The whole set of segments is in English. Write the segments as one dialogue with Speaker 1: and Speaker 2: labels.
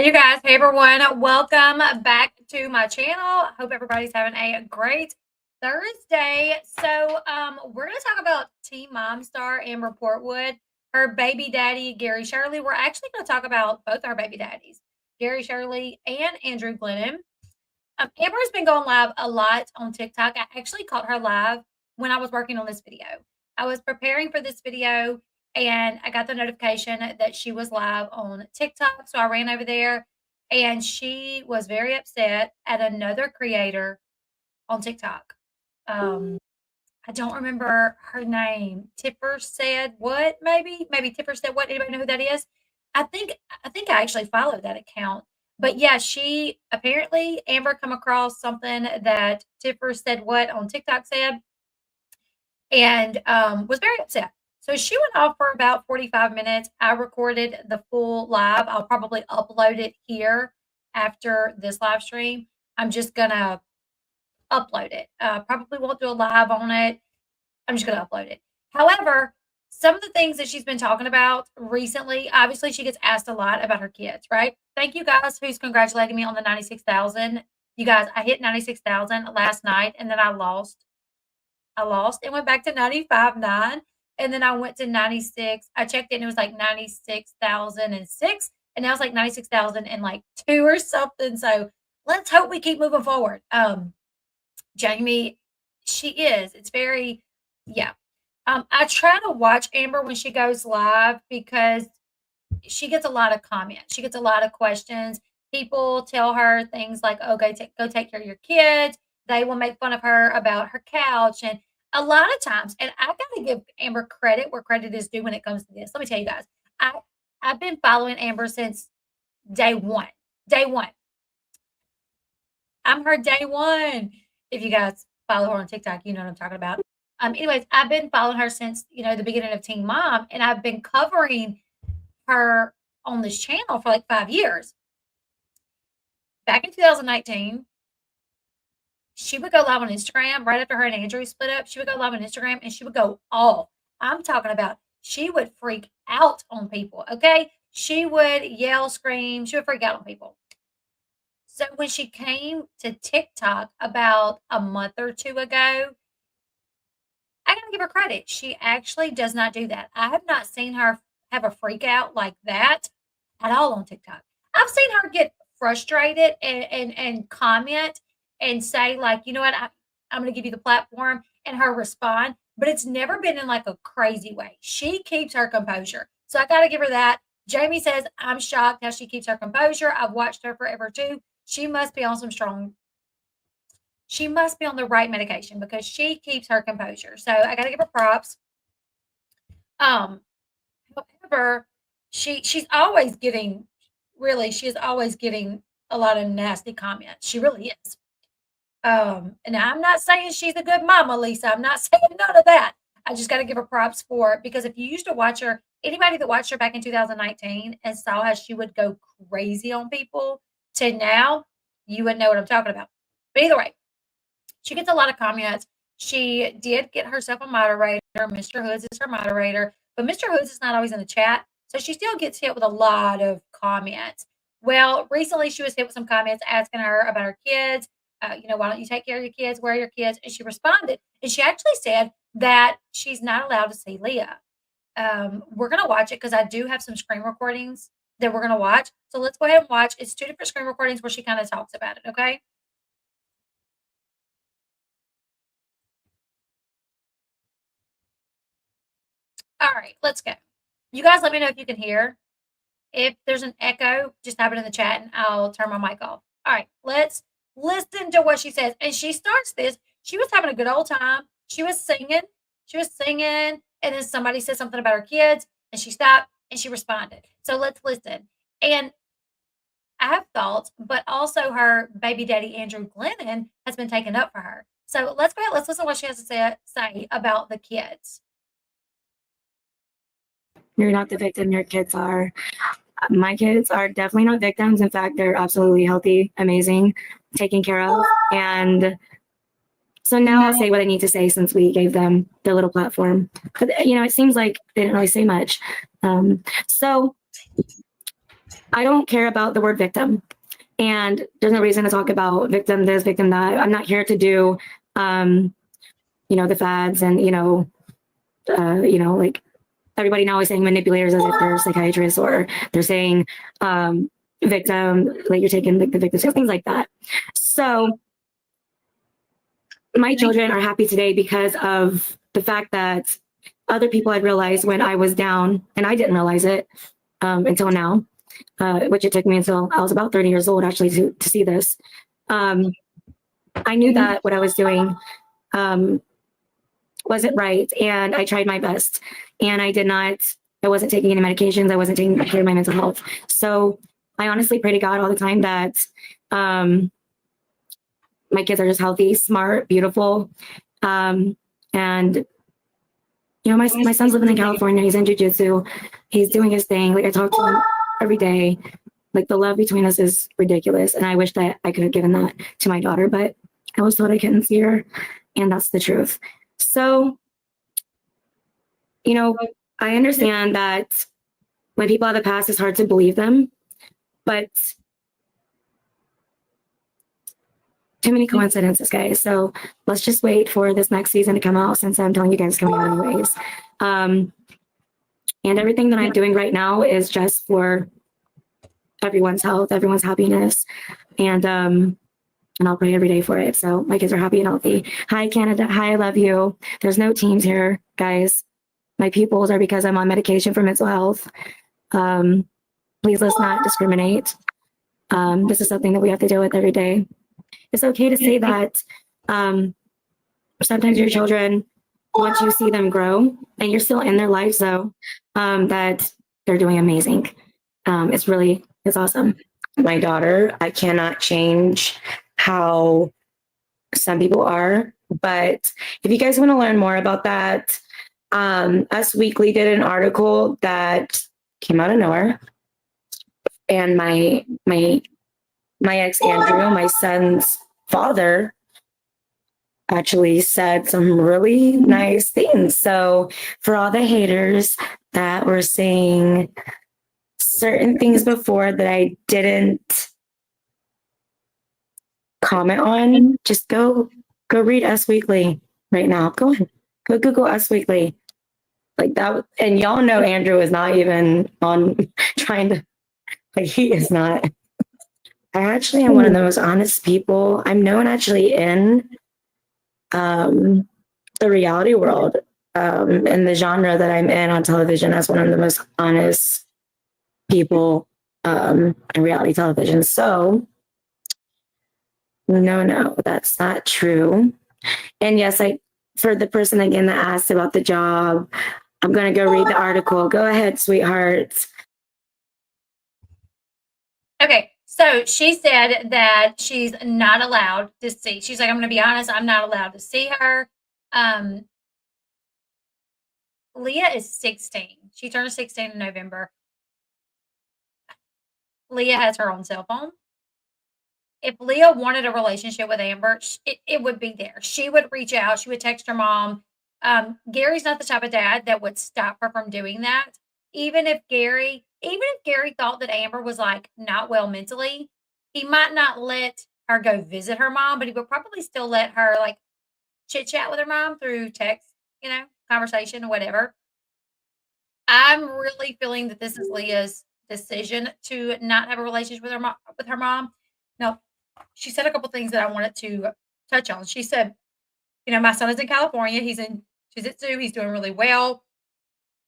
Speaker 1: you guys. Hey everyone. Welcome back to my channel. Hope everybody's having a great Thursday. So we're gonna talk about Teen Mom star Amber Portwood, her baby daddy, Gary Shirley. We're actually gonna talk about both our baby daddies, Gary Shirley and Andrew Glennon. Amber's been going live a lot on TikTok. I actually caught her live when I was working on this video. I was preparing for this video and I got the notification that she was live on TikTok. So I ran over there and she was very upset at another creator on TikTok. I don't remember her name. Tipper said what? Maybe Tipper said what? Anybody know who that is? I think I actually followed that account. But yeah, she apparently Amber come across something that Tipper said what on TikTok said and was very upset. So she went off for about 45 minutes. I recorded the full live. I'll probably upload it here after this live stream. I'm just gonna upload it. Probably won't do a live on it. I'm just gonna upload it. However, some of the things that she's been talking about recently, obviously she gets asked a lot about her kids, right? Thank you guys who's congratulating me on the 96,000. You guys, I hit 96,000 last night and then I lost. It went back to 95.9 and then I went to 96. I checked it and it was like 96,006 and now it's like 96,002 or something. So let's hope we keep moving forward. Jamie, she is. It's very, yeah. I try to watch Amber when she goes live because she gets a lot of comments. She gets a lot of questions. People tell her things like, okay, go take care of your kids. They will make fun of her about her couch. And a lot of times, and I got to give Amber credit where credit is due when it comes to this. Let me tell you guys, I've been following Amber since day one. Day one. I'm her day one. If you guys follow her on TikTok, you know what I'm talking about. Anyways, I've been following her since, the beginning of Teen Mom, and I've been covering her on this channel for like 5 years. Back in 2019, she would go live on Instagram right after her and Andrew split up. She would go live on Instagram and she would go off. I'm talking about she would freak out on people, okay? She would yell, scream. She would freak out on people. So when she came to TikTok about a month or two ago, I gotta give her credit. She actually does not do that. I have not seen her have a freak out like that at all on TikTok. I've seen her get frustrated and comment and say, like, you know what, I'm gonna give you the platform, and her respond, but it's never been in like a crazy way. She keeps her composure. So I gotta give her that. Jamie says, I'm shocked how she keeps her composure. I've watched her forever too. She must be on she must be on the right medication because she keeps her composure. So I got to give her props. However, she's always getting, she is always getting a lot of nasty comments. She really is. And I'm not saying she's a good mama, Lisa. I'm not saying none of that. I just got to give her props for it because if you used to watch her, anybody that watched her back in 2019 and saw how she would go crazy on people to now, you would know what I'm talking about. But either way, she gets a lot of comments. She did get herself a moderator. Mr. Hoods is her moderator, but Mr. Hoods is not always in the chat. So she still gets hit with a lot of comments. Well, recently she was hit with some comments asking her about her kids. Why don't you take care of your kids? Where are your kids? And she responded. And she actually said that she's not allowed to see Leah. We're going to watch it because I do have some screen recordings that we're going to watch. So let's go ahead and watch. It's 2 different screen recordings where she kind of talks about it, okay? All right, let's go. You guys let me know if you can hear. If there's an echo, just type it in the chat and I'll turn my mic off. All right, let's listen to what she says. And she starts this. She was having a good old time. She was singing. And then somebody said something about her kids and she stopped and she responded. So let's listen. And I have thoughts, but also her baby daddy, Andrew Glennon, has been taken up for her. So let's go ahead. Let's listen to what she has to say about the kids.
Speaker 2: You're not the victim, your kids are. My kids are definitely not victims. In fact, they're absolutely healthy, amazing, taken care of. And so now I'll say what I need to say since we gave them the little platform. But, it seems like they didn't really say much. So I don't care about the word victim. And there's no reason to talk about victim this, victim that. I'm not here to do, the fads and, like everybody now is saying manipulators as if they're psychiatrists, or they're saying victim, like you're taking the victim, things like that. So my children are happy today because of the fact that other people had realized when I was down, and I didn't realize it until now, which it took me until I was about 30 years old actually to see this. I knew that what I was doing wasn't right, and I tried my best, and I wasn't taking any medications. I wasn't taking care of my mental health. So I honestly pray to God all the time that my kids are just healthy, smart, beautiful. And my son's living in California. He's in jujitsu. He's doing his thing. Like I talk to him every day. Like the love between us is ridiculous. And I wish that I could have given that to my daughter, but I was told I couldn't see her. And that's the truth. So, I understand that when people have a past, it's hard to believe them, but too many coincidences, guys. So let's just wait for this next season to come out, since I'm telling you guys it's coming out anyways. And everything that I'm doing right now is just for everyone's health, everyone's happiness, and I'll pray every day for it. So my kids are happy and healthy. Hi, Canada. Hi, I love you. There's no teams here, guys. My pupils are because I'm on medication for mental health. Please let's not discriminate. This is something that we have to deal with every day. It's okay to say that sometimes your children, once you see them grow and you're still in their lives, though, that they're doing amazing. It's awesome. My daughter, I cannot change how some people are, but if you guys want to learn more about that, Us Weekly did an article that came out of nowhere, and my ex Andrew, my son's father, actually said some really nice things. So for all the haters that were saying certain things before that I didn't comment on, just go read Us Weekly right now. Go on, go Google Us Weekly. Like that, and y'all know Andrew is not even on trying to, like, he is not. I actually am one of the most honest people. I'm known actually in the reality world, in the genre that I'm in on television, as one of the most honest people in reality television. So no, that's not true. And yes, for the person again that asked about the job, I'm gonna go read the article. Go ahead, sweetheart.
Speaker 1: Okay, so she said that she's not allowed to see. She's like, I'm going to be honest, I'm not allowed to see her. Leah is 16. She turned 16 in November. Leah has her own cell phone. If Leah wanted a relationship with Amber, it would be there. She would reach out. She would text her mom. Gary's not the type of dad that would stop her from doing that. Even if Gary thought that Amber was like not well mentally, he might not let her go visit her mom, but he would probably still let her like chit chat with her mom through text, conversation or whatever. I'm really feeling that this is Leah's decision to not have a relationship with her mom. Now, she said a couple things that I wanted to touch on. She said, my son is in California. He's in jiu-jitsu. He's doing really well.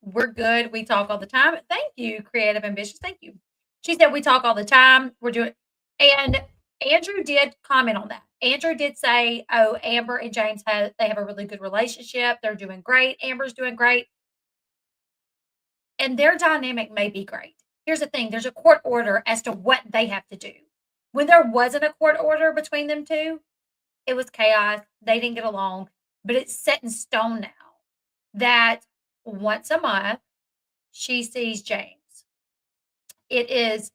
Speaker 1: We're good. We talk all the time. Thank you, Creative Ambitious. Thank you. She said we talk all the time. We're doing, and Andrew did comment on that. Andrew did say, "Oh, Amber and James have a really good relationship. They're doing great. Amber's doing great, and their dynamic may be great." Here's the thing: there's a court order as to what they have to do. When there wasn't a court order between them two, it was chaos. They didn't get along, but it's set in stone now that once a month she sees James. It is,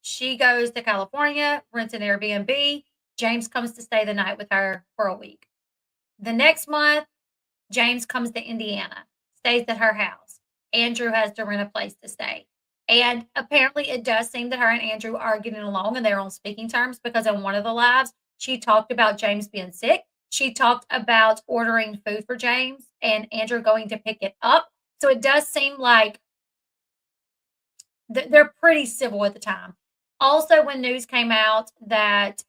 Speaker 1: she goes to California, rents an Airbnb. James comes to stay the night with her for a week. The next month, James comes to Indiana, stays at her house. Andrew has to rent a place to stay. And apparently, it does seem that her and Andrew are getting along and they're on speaking terms because in one of the lives, she talked about James being sick. She talked about ordering food for James and Andrew going to pick it up. So it does seem like they're pretty civil at the time. Also, when news came out that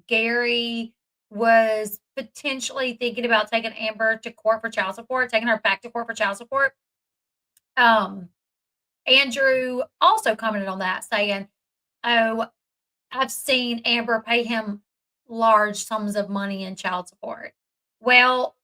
Speaker 1: Gary was potentially thinking about taking Amber to court for child support, taking her back to court for child support, um, Andrew also commented on that, saying, "Oh, I've seen Amber pay him large sums of money in child support." Well,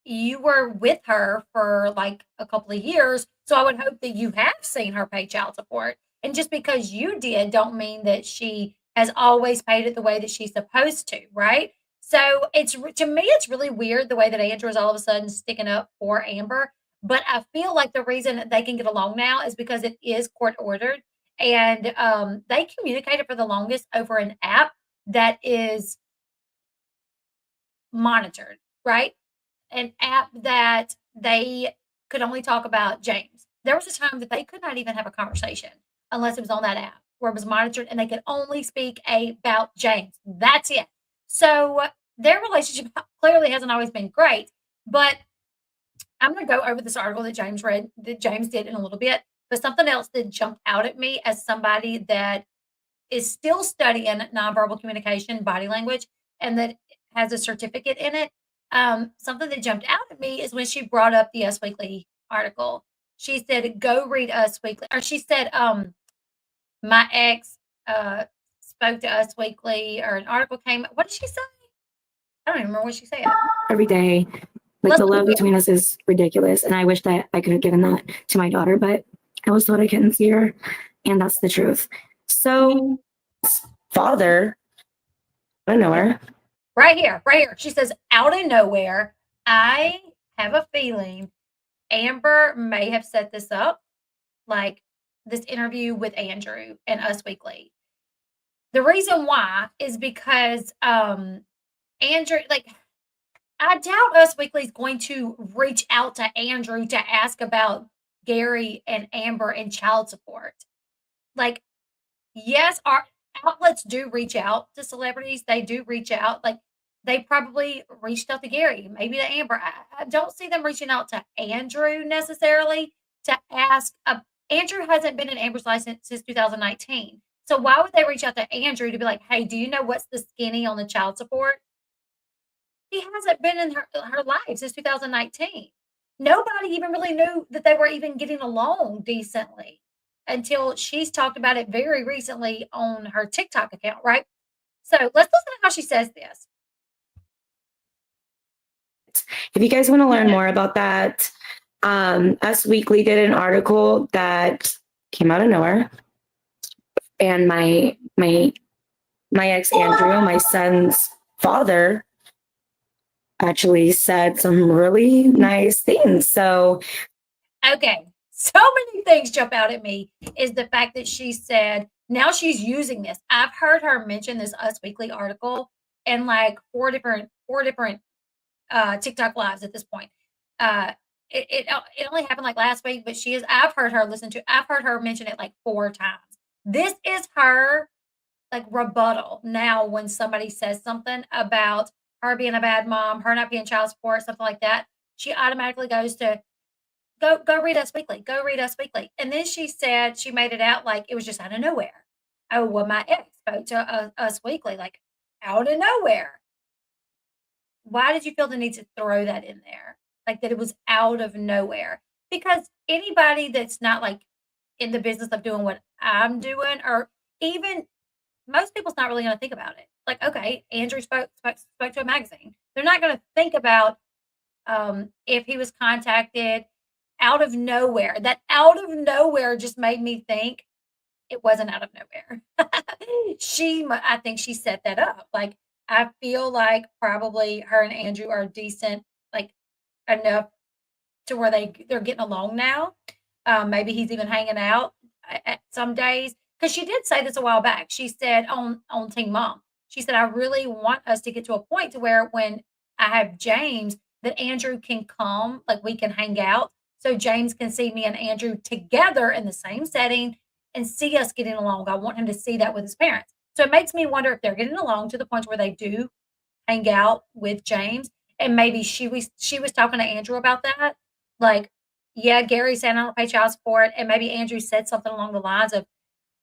Speaker 1: you were with her for like a couple of years, so I would hope that you have seen her pay child support. And just because you did, don't mean that she has always paid it the way that she's supposed to, right? So to me, it's really weird the way that Andrew is all of a sudden sticking up for Amber. But I feel like the reason that they can get along now is because it is court ordered, and they communicated for the longest over an app that is monitored, right? An app that they could only talk about James. There was a time that they could not even have a conversation unless it was on that app where it was monitored and they could only speak about James. That's it. So their relationship clearly hasn't always been great, but I'm going to go over this article that James did in a little bit. But something else that jumped out at me as somebody that is still studying nonverbal communication, body language, and that has a certificate in it. Something that jumped out at me is when she brought up the Us Weekly article. She said, "Go read Us Weekly," or she said, "My ex spoke to Us Weekly," or an article came. What did she say? I don't even remember what she said.
Speaker 2: Every day. Like
Speaker 1: Let's
Speaker 2: the love
Speaker 1: look
Speaker 2: between us is ridiculous. And I wish that I could have given that to my daughter, but I was told I couldn't see her. And that's the truth. So, father, I don't know her.
Speaker 1: Right here, right here. She says, "Out of nowhere, I have a feeling Amber may have set this up, like this interview with Andrew and Us Weekly. The reason why is because Andrew, like, I doubt Us Weekly is going to reach out to Andrew to ask about Gary and Amber and child support. Like, yes, our outlets do reach out to celebrities. They do reach out. Like, they probably reached out to Gary, maybe to Amber. I don't see them reaching out to Andrew necessarily to ask. Andrew hasn't been in Amber's license since 2019. So why would they reach out to Andrew to be like, "Hey, do you know what's the skinny on the child support?" He hasn't been in her life since 2019. Nobody even really knew that they were even getting along decently until she's talked about it very recently on her TikTok account, right? So let's listen to how she says this.
Speaker 2: If you guys want to learn more about that, Us Weekly did an article that came out of nowhere. And my ex Andrew, my son's father, actually said some really nice things. So,
Speaker 1: okay, so many things jump out at me is the fact that she said now she's using this. I've heard her mention this Us Weekly article in like four different TikTok lives at this point. It only happened like last week, but I've heard her mention it like 4 times. This is her like rebuttal now when somebody says something about her being a bad mom, her not paying child support, something like that. She automatically goes to go read Us Weekly, go read Us Weekly. And then she said she made it out like it was just out of nowhere. Oh, well, my ex spoke to Us Weekly, like out of nowhere. Why did you feel the need to throw that in there? Like that it was out of nowhere? Because anybody that's not like in the business of doing what I'm doing, or even most people's not really going to think about it. Like, okay, Andrew spoke to a magazine. They're not going to think about if he was contacted out of nowhere. That out of nowhere just made me think it wasn't out of nowhere. I think she set that up. Like, I feel like probably her and Andrew are decent, like enough to where they're getting along now. Maybe he's even hanging out at some days because she did say this a while back. She said on Teen Mom, she said, "I really want us to get to a point to where when I have James, that Andrew can come, like we can hang out so James can see me and Andrew together in the same setting and see us getting along. I want him to see that with his parents. So it makes me wonder if they're getting along to the point where they do hang out with James. And maybe she was talking to Andrew about that. Like, yeah, Gary said I don't pay child support, and maybe Andrew said something along the lines of,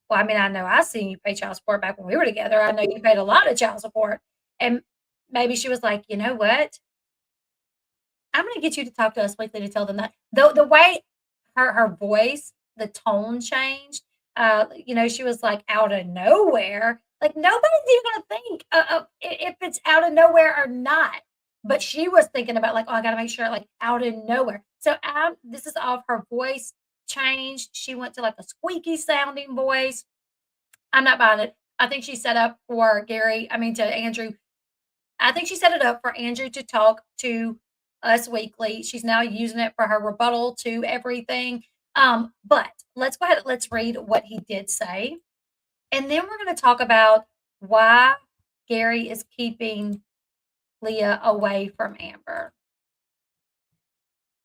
Speaker 1: "Well, I mean, I know I seen you pay child support back when we were together. I know you paid a lot of child support." And maybe she was like, "You know what? I'm gonna get you to talk to us weekly to tell them that." The way her voice, the tone changed, she was like out of nowhere. Like nobody's even gonna think if it's out of nowhere or not. But she was thinking about like, oh, I gotta make sure like out of nowhere. So this is off her voice changed. She went to like a squeaky sounding voice. I'm not buying it. I think she set up for to Andrew. I think she set it up for Andrew to talk to us weekly. She's now using it for her rebuttal to everything. But let's go ahead. Let's read what he did say. And then we're going to talk about why Gary is keeping Leah away from Amber.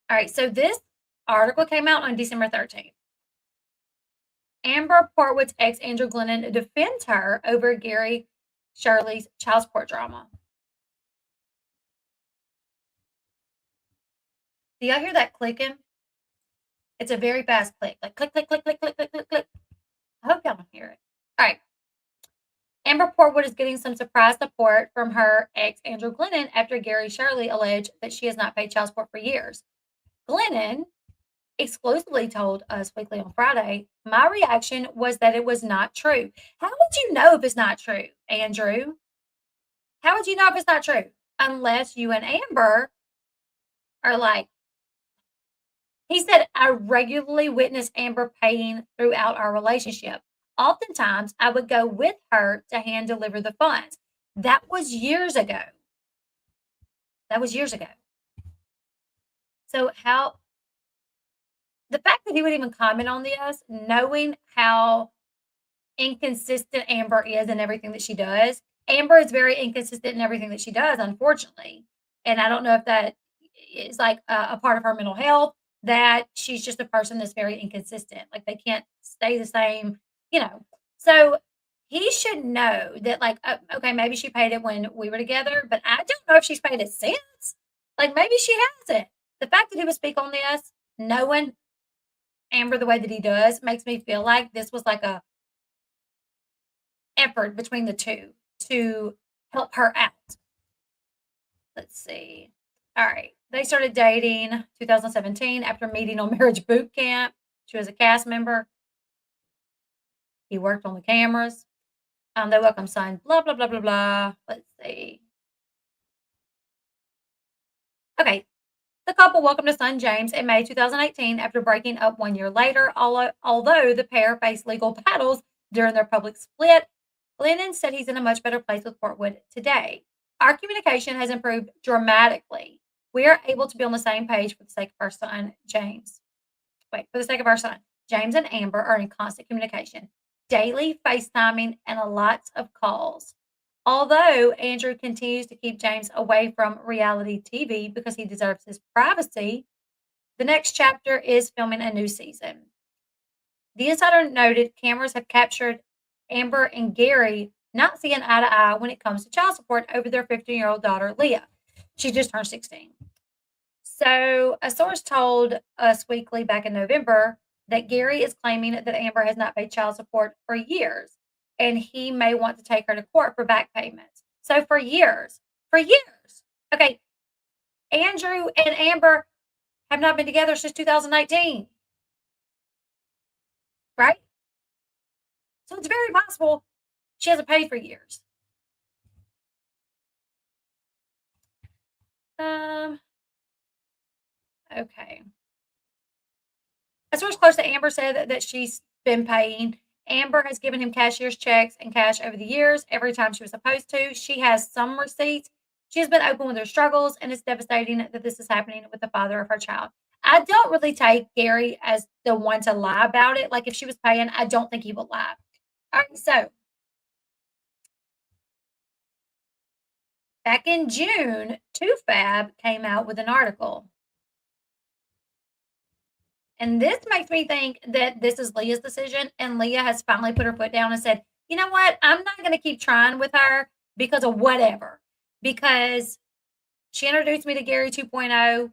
Speaker 1: All right. So this article came out on December 13th. Amber Portwood's ex, Andrew Glennon, defends her over Gary Shirley's child support drama. Do y'all hear that clicking? It's a very fast click. Like click, click, click, click, click, click, click, click. I hope y'all don't hear it. All right. Amber Portwood is getting some surprise support from her ex, Andrew Glennon, after Gary Shirley alleged that she has not paid child support for years. Glennon exclusively told Us Weekly on Friday, my reaction was that it was not true. How would you know if it's not true, Andrew? How would you know if it's not true? Unless you and Amber are like, he said, I regularly witnessed Amber paying throughout our relationship. Oftentimes, I would go with her to hand deliver the funds. That was years ago. So the fact that he would even comment on this, knowing how inconsistent Amber is in everything that she does. Amber is very inconsistent in everything that she does, unfortunately. And I don't know if that is like a part of her mental health, that she's just a person that's very inconsistent. Like they can't stay the same, you know. So he should know that, like, okay, maybe she paid it when we were together, but I don't know if she's paid it since. Like maybe she hasn't. The fact that he would speak on this, knowing Amber the way that he does, makes me feel like this was like a effort between the two to help her out. Let's see. All right. They started dating 2017 after meeting on Marriage Boot Camp. She was a cast member. He worked on the cameras. They welcomed son, blah, blah, blah, blah, blah. Let's see. Okay. The couple welcomed a son, James, in May 2018 after breaking up 1 year later. Although the pair faced legal battles during their public split, Glennon said he's in a much better place with Portwood today. Our communication has improved dramatically. We are able to be on the same page for the sake of our son, James. For the sake of our son, James and Amber are in constant communication, daily FaceTiming, and a lots of calls. Although Andrew continues to keep James away from reality TV because he deserves his privacy, the next chapter is filming a new season. The insider noted cameras have captured Amber and Gary not seeing eye to eye when it comes to child support over their 15-year-old daughter, Leah. She just turned 16. So a source told Us Weekly back in November that Gary is claiming that Amber has not paid child support for years, and he may want to take her to court for back payments. So for years. Okay, Andrew and Amber have not been together since 2019, right? So it's very possible she hasn't paid for years. Okay. A source close to Amber said that she's been paying. Amber has given him cashier's checks and cash over the years every time she was supposed to. She has some receipts. She has been open with her struggles, and it's devastating that this is happening with the father of her child. I don't really take Gary as the one to lie about it. Like if she was paying, I don't think he would lie. All right, so back in June, 2Fab came out with an article. And this makes me think that this is Leah's decision, and Leah has finally put her foot down and said, you know what? I'm not going to keep trying with her because of whatever. Because she introduced me to Gary 2.0,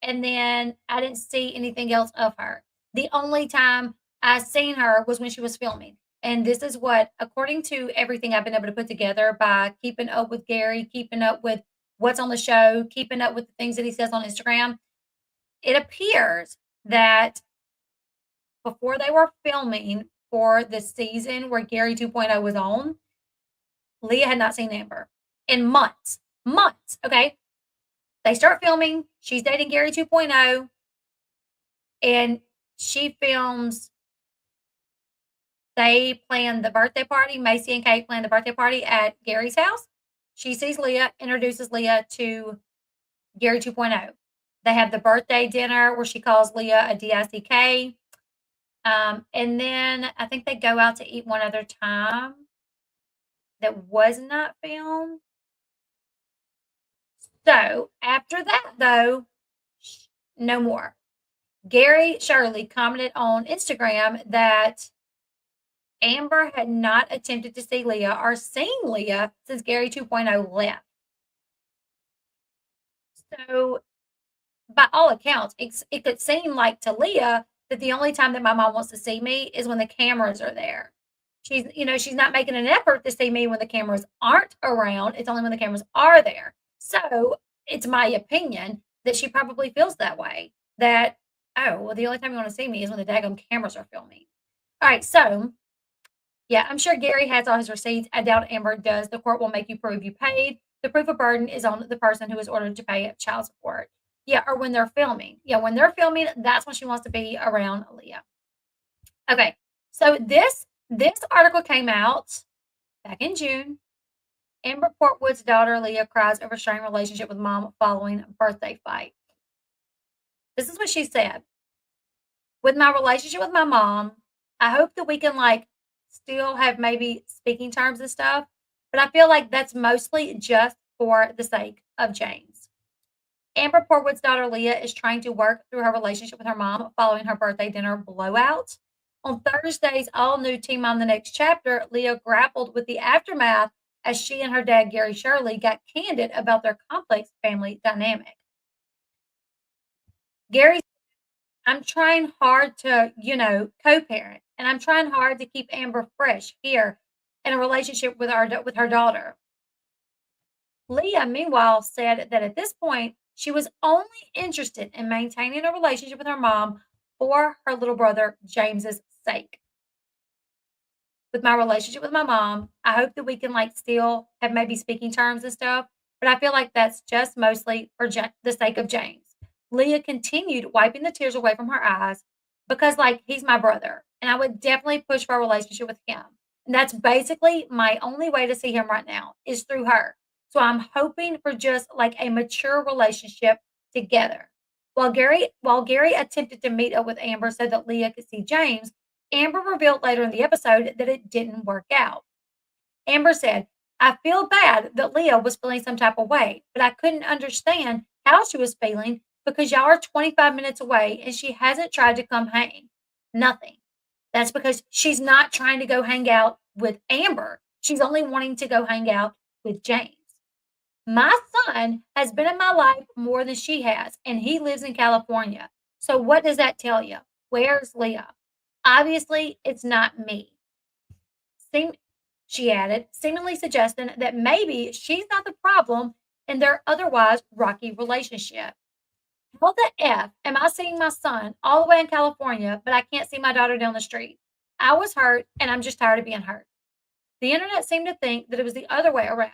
Speaker 1: and then I didn't see anything else of her. The only time I seen her was when she was filming. And this is what, according to everything I've been able to put together by keeping up with Gary, keeping up with what's on the show, keeping up with the things that he says on Instagram, it appears that before they were filming for the season where Gary 2.0 was on, Leah had not seen Amber in months. Months, okay? They start filming. She's dating Gary 2.0, and she films. They plan the birthday party. Macy and Kate plan the birthday party at Gary's house. She sees Leah, introduces Leah to Gary 2.0. They have the birthday dinner where she calls Leah a DICK. And then I think they go out to eat one other time that was not filmed. So after that, though, no more. Gary Shirley commented on Instagram that Amber had not attempted to see Leah or seen Leah since Gary 2.0 left. So, by all accounts, it could seem like to Leah that the only time that my mom wants to see me is when the cameras are there. She's not making an effort to see me when the cameras aren't around. It's only when the cameras are there. So, it's my opinion that she probably feels that way. That, oh, well, the only time you want to see me is when the daggone cameras are filming. All right, so yeah, I'm sure Gary has all his receipts. I doubt Amber does. The court will make you prove you paid. The proof of burden is on the person who is ordered to pay child support. Yeah, or when they're filming. Yeah, when they're filming, that's when she wants to be around Leah. Okay, so this article came out back in June. Amber Portwood's daughter Leah cries over strained relationship with mom following birthday fight. This is what she said. With my relationship with my mom, I hope that we can still have maybe speaking terms and stuff, but I feel like that's mostly just for the sake of James. Amber Portwood's daughter Leah is trying to work through her relationship with her mom following her birthday dinner blowout. On Thursday's all-new Teen Mom The Next Chapter, Leah grappled with the aftermath as she and her dad, Gary Shirley, got candid about their complex family dynamic. Gary, I'm trying hard to, co-parent, and I'm trying hard to keep Amber fresh here in a relationship with her daughter. Leah, meanwhile, said that at this point, she was only interested in maintaining a relationship with her mom for her little brother James's sake. With my relationship with my mom, I hope that we can still have maybe speaking terms and stuff, but I feel like that's just mostly for the sake of James. Leah continued wiping the tears away from her eyes because he's my brother, and I would definitely push for a relationship with him. And that's basically my only way to see him right now is through her. So I'm hoping for just a mature relationship together. While Gary attempted to meet up with Amber so that Leah could see James, Amber revealed later in the episode that it didn't work out. Amber said, I feel bad that Leah was feeling some type of way, but I couldn't understand how she was feeling because y'all are 25 minutes away and she hasn't tried to come hang. Nothing. That's because she's not trying to go hang out with Amber. She's only wanting to go hang out with James. My son has been in my life more than she has, and he lives in California. So what does that tell you? Where's Leah? Obviously, it's not me. She added, seemingly suggesting that maybe she's not the problem in their otherwise rocky relationship. How the F am I seeing my son all the way in California, but I can't see my daughter down the street? I was hurt, and I'm just tired of being hurt. The internet seemed to think that it was the other way around.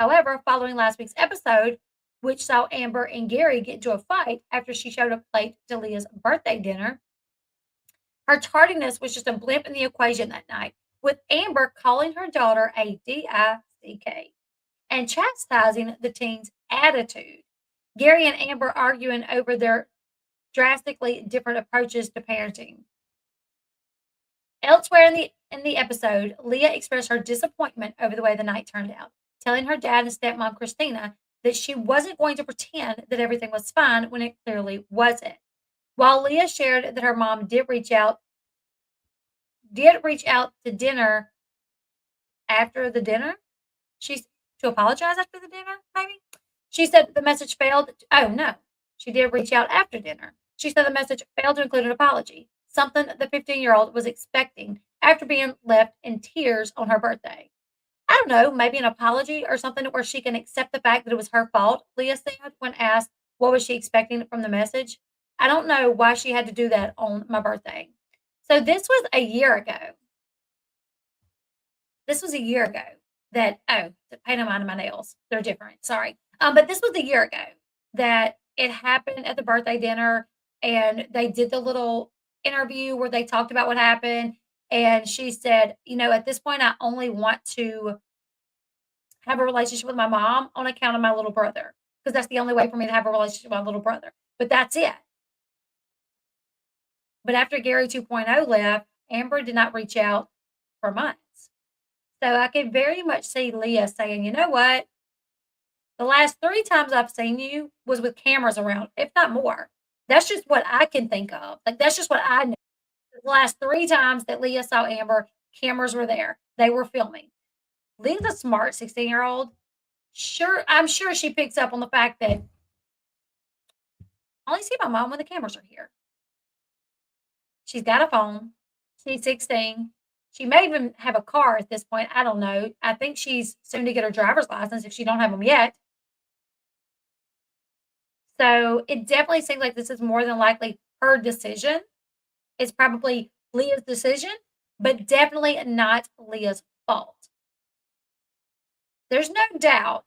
Speaker 1: However, following last week's episode, which saw Amber and Gary get into a fight after she showed up late to Leah's birthday dinner, her tardiness was just a blimp in the equation that night, with Amber calling her daughter a DICK and chastising the teen's attitude. Gary and Amber arguing over their drastically different approaches to parenting. Elsewhere in the episode, Leah expressed her disappointment over the way the night turned out, telling her dad and stepmom Christina that she wasn't going to pretend that everything was fine when it clearly wasn't. While Leah shared that her mom did reach out to dinner after the dinner, she's to apologize after the dinner, maybe? She said the message failed. Oh, no. She did reach out after dinner. She said the message failed to include an apology, something the 15-year-old was expecting after being left in tears on her birthday. I don't know, maybe an apology or something where she can accept the fact that it was her fault, Leah said when asked what was she expecting from the message. I don't know why she had to do that on my birthday. So this was a year ago. This was a year ago that to pay no mind to my nails. They're different. Sorry. But this was a year ago that it happened at the birthday dinner and they did the little interview where they talked about what happened. And she said, at this point, I only want to have a relationship with my mom on account of my little brother because that's the only way for me to have a relationship with my little brother. But that's it. But after Gary 2.0 left, Amber did not reach out for months. So I could very much see Leah saying, you know what? The last 3 times I've seen you was with cameras around, if not more. That's just what I can think of. Like, that's just what I know. The last 3 times that Leah saw Amber, cameras were there. They were filming. Leah's a smart 16-year-old. Sure, I'm sure she picks up on the fact that I only see my mom when the cameras are here. She's got a phone. She's 16. She may even have a car at this point. I don't know. I think she's soon to get her driver's license if she don't have them yet. So it definitely seems like this is more than likely her decision. It's probably Leah's decision, but definitely not Leah's fault. There's no doubt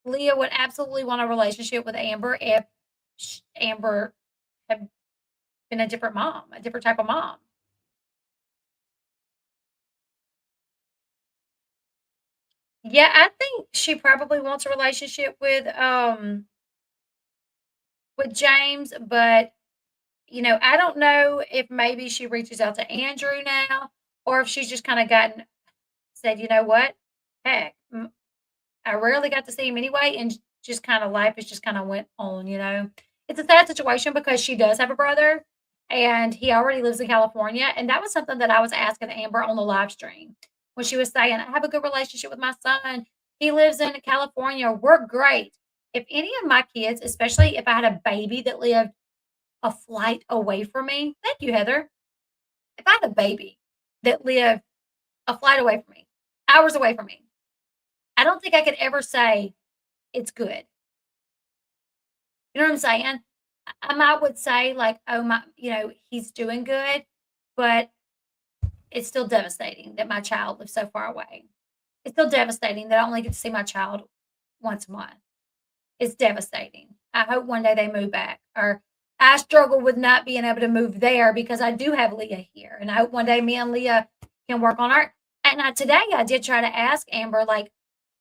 Speaker 1: Leah would absolutely want a relationship with Amber if Amber had been a different mom, a different type of mom. Yeah, I think she probably wants a relationship with James, but I don't know if maybe she reaches out to Andrew now or if she's just kind of said, you know what? Heck, I rarely got to see him anyway, and just kind of life has just kind of went on. It's a sad situation because she does have a brother, and he already lives in California, and that was something that I was asking Amber on the live stream when she was saying, "I have a good relationship with my son. He lives in California. We're great." If any of my kids, especially if I had a baby that lived a flight away from me, thank you, Heather. If I had a baby that lived a flight away from me, hours away from me, I don't think I could ever say it's good. You know what I'm saying? I might would say like, "Oh, he's doing good," but it's still devastating that my child lives so far away. It's still devastating that I only get to see my child once a month. It's devastating. I hope one day they move back, or I struggle with not being able to move there because I do have Leah here, and I hope one day me and Leah can work on our. And today I did try to ask Amber, like,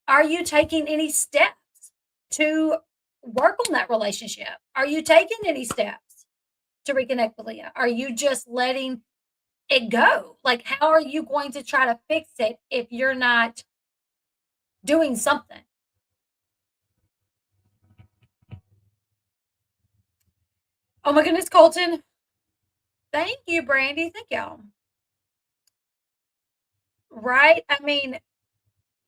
Speaker 1: are you taking any steps to work on that relationship? Are you taking any steps to reconnect with Leah? Are you just letting it go? Like, how are you going to try to fix it if you're not doing something? Oh my goodness, Colton. Thank you, Brandy. Thank y'all. Right? I mean,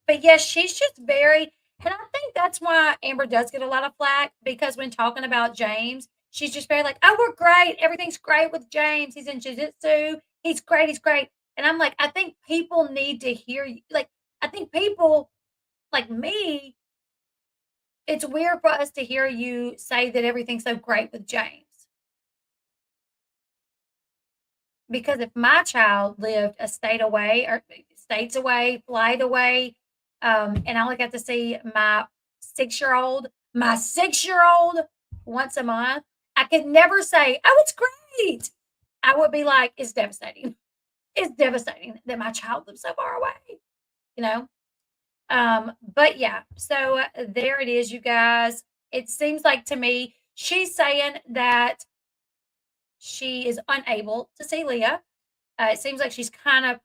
Speaker 1: but yes, she's just very, and I think that's why Amber does get a lot of flack because when talking about James, she's just very like, "Oh, we're great. Everything's great with James. He's in jiu-jitsu. He's great. He's great." And I'm like, I think people need to hear you. Like, I think people like me, it's weird for us to hear you say that everything's so great with James. Because if my child lived a state away or states away, flight away, and I only got to see my 6-year-old once a month, I could never say, "Oh, it's great." I would be like, "It's devastating. It's devastating that my child lives so far away." You know? But yeah, so there it is, you guys. It seems like to me, she's saying that she is unable to see Leah. It seems like she's kind of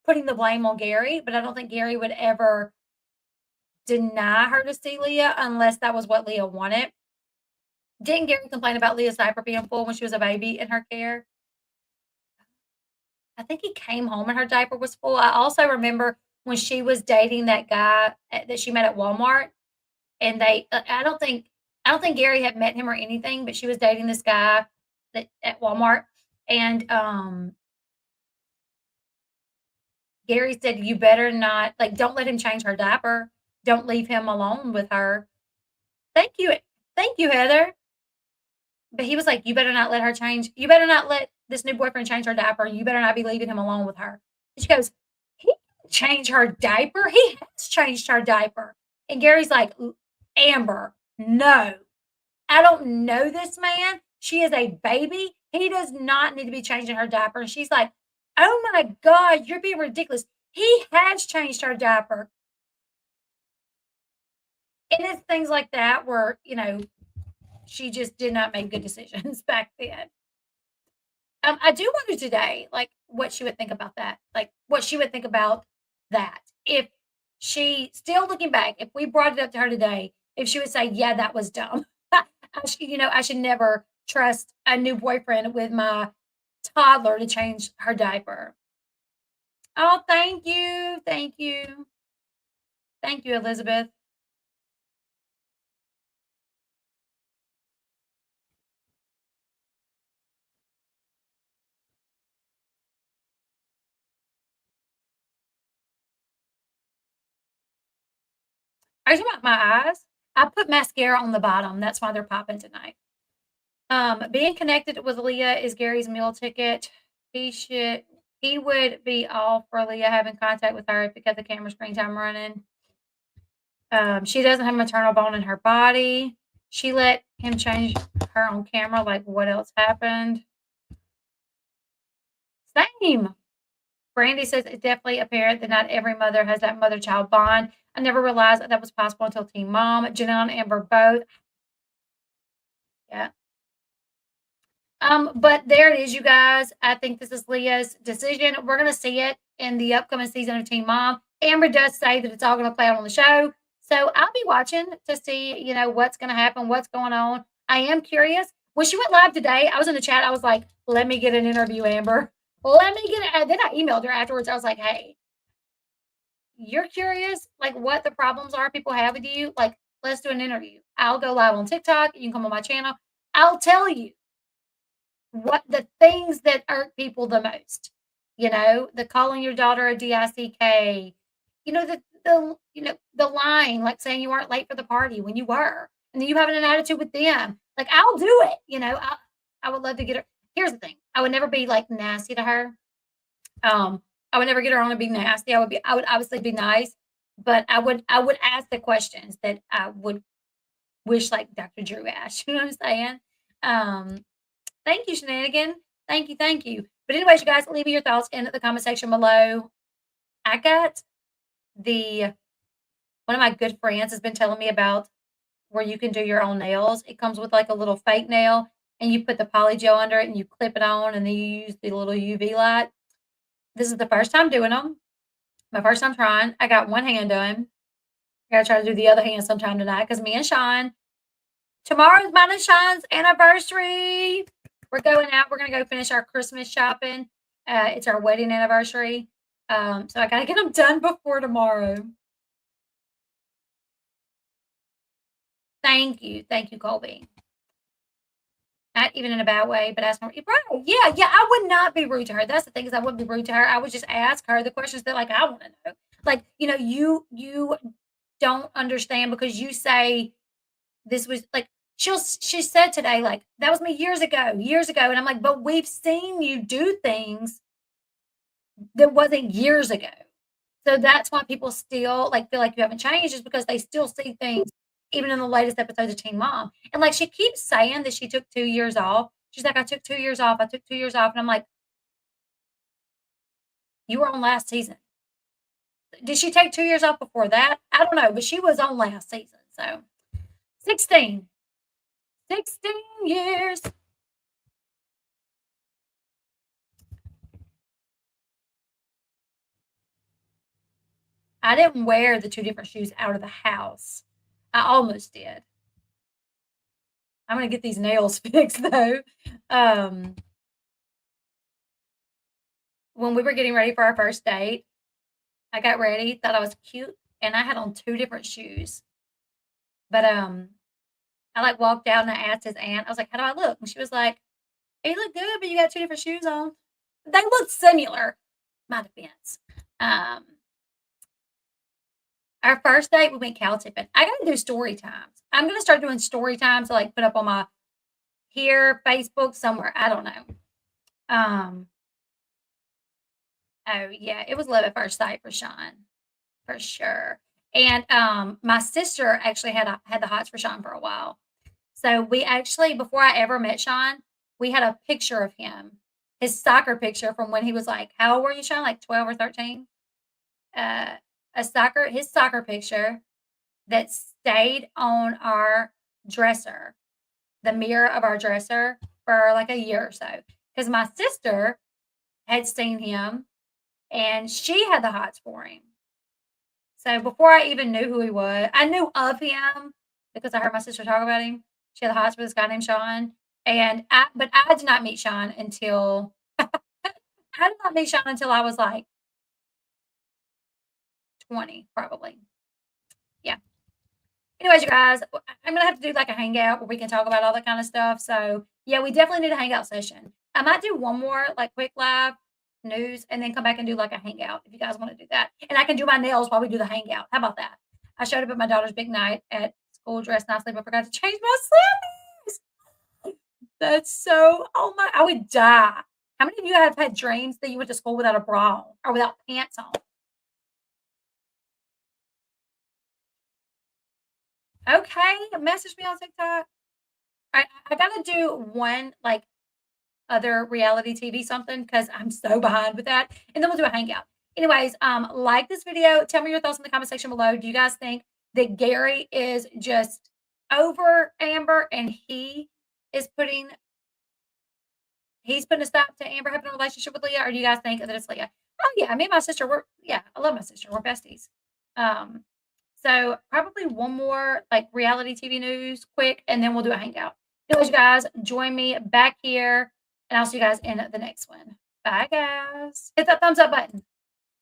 Speaker 1: putting the blame on Gary, but I don't think Gary would ever deny her to see Leah unless that was what Leah wanted. Didn't Gary complain about Leah's diaper being full when she was a baby in her care? I think he came home and her diaper was full. I also remember when she was dating that guy that she met at Walmart, and I don't think Gary had met him or anything, but she was dating this guy that at Walmart, and Gary said, "You better not like, don't let him change her diaper. Don't leave him alone with her." Thank you, Heather. But he was like, "You better not let her change. You better not let this new boyfriend change her diaper. You better not be leaving him alone with her." And she goes, "He didn't change her diaper. He has changed her diaper." And Gary's like, "Amber, no, I don't know this man. She is a baby. He does not need to be changing her diaper." And she's like, "Oh my God, you're being ridiculous. He has changed her diaper." And it's things like that where, she just did not make good decisions back then. I do wonder today, like, what she would think about that. Like, what she would think about that. If she, still looking back, if we brought it up to her today, if she would say, "Yeah, that was dumb." I should never trust a new boyfriend with my toddler to change her diaper. Oh, thank you. Thank you. Thank you, Elizabeth. Are you talking about my eyes? I put mascara on the bottom. That's why they're popping tonight. Being connected with Leah is Gary's meal ticket. He would be all for Leah having contact with her because the camera screen time running. She doesn't have a maternal bone in her body. She let him change her on camera. Like, what else happened? Same. Brandy says it's definitely apparent that not every mother has that mother child bond. I never realized that was possible until Teen Mom. Janelle and Amber both. Yeah. But there it is, you guys. I think this is Leah's decision. We're gonna see it in the upcoming season of Teen Mom. Amber does say that it's all gonna play out on the show. So I'll be watching to see, what's gonna happen, what's going on. I am curious. When she went live today, I was in the chat, I was like, let me get an interview, Amber. Let me get it. And then I emailed her afterwards. I was like, hey, you're curious, like what the problems are people have with you? Like, let's do an interview. I'll go live on TikTok. You can come on my channel. I'll tell you what the things that irk people the most. The calling your daughter a DICK, the line, like saying you weren't late for the party when you were, and then you having an attitude with them. Like, I'll do it. I would love to get her. Here's the thing. I would never be like nasty to her. I would never get her on to be nasty. I would obviously be nice, but I would ask the questions that I would wish like Dr. Drew asked. You know what I'm saying? Um, Thank you, Shenanigan. Thank you, thank you. But anyways, you guys, leave me your thoughts in the comment section below. I got the one of my good friends has been telling me about where you can do your own nails. It comes with like a little fake nail, and you put the poly gel under it, and you clip it on, and then you use the little UV light. This is the first time doing them. My first time trying. I got one hand done. I gotta try to do the other hand sometime tonight because me and Sean, tomorrow's mine and Sean's anniversary. We're going out. We're gonna go finish our Christmas shopping. It's our wedding anniversary. So I gotta get them done before tomorrow. Thank you, Colby. Not even in a bad way, but ask her. Right? Yeah, yeah. I would not be rude to her. That's the thing is, I wouldn't be rude to her. I would just ask her the questions that like I want to know. Like, you don't understand because you say this was like she said today, like, that was me years ago. And I'm like, but we've seen you do things that wasn't years ago. So that's why people still like feel like you haven't changed, is because they still see things even in the latest episodes of Teen Mom. And like she keeps saying that she took 2 years off. She's like, I took 2 years off. I took 2 years off. And I'm like, you were on last season. Did she take 2 years off before that? I don't know, but she was on last season. So 16. 16 years. I didn't wear the two different shoes out of the house. I almost did. I'm gonna get these nails fixed though. When we were getting ready for our first date, I got ready, thought I was cute, and I had on 2 different shoes. But, I, like, walked out and I asked his aunt, I was like, "How do I look?" And she was like, "You look good, but you got 2 different shoes on." They looked similar, my defense. Um, our first date, we went cow tipping. I gotta do story times. I'm gonna start doing story times to, like, put up on my here, Facebook, somewhere, I don't know. Um, oh, yeah, it was love at first sight for Sean, for sure. And, my sister actually had the hots for Sean for a while. So we actually, before I ever met Sean, we had a picture of him, his soccer picture from when he was like, how old were you, Sean? Like 12 or 13? Uh, his soccer picture that stayed on our dresser, the mirror of our dresser for like a year or so. Because my sister had seen him and she had the hots for him. So before I even knew who he was, I knew of him because I heard my sister talk about him. She had the hots for this guy named Sean. But I did not meet Sean until I was like 20, probably. Yeah. Anyways, you guys, I'm gonna have to do like a hangout where we can talk about all that kind of stuff. So yeah, we definitely need a hangout session. I might do one more like quick live news and then come back and do like a hangout if you guys want to do that. And I can do my nails while we do the hangout. How about that? I showed up at my daughter's big night at school dressed nicely, but forgot to change my slippers. That's so, oh my, I would die. How many of you have had dreams that you went to school without a bra on or without pants on? Okay, message me on TikTok. I gotta do one like other reality TV something because I'm so behind with that, and then we'll do a hangout. Anyways, like this video. Tell me your thoughts in the comment section below. Do you guys think that Gary is just over Amber and is putting he's putting a stop to Amber having a relationship with Leah, or do you guys think that it's Leah? Oh yeah, me and my sister, I love my sister. We're besties. Um, so probably one more like reality TV news quick, and then we'll do a hangout. Anyways, you guys, join me back here, and I'll see you guys in the next one. Bye, guys. Hit that thumbs up button.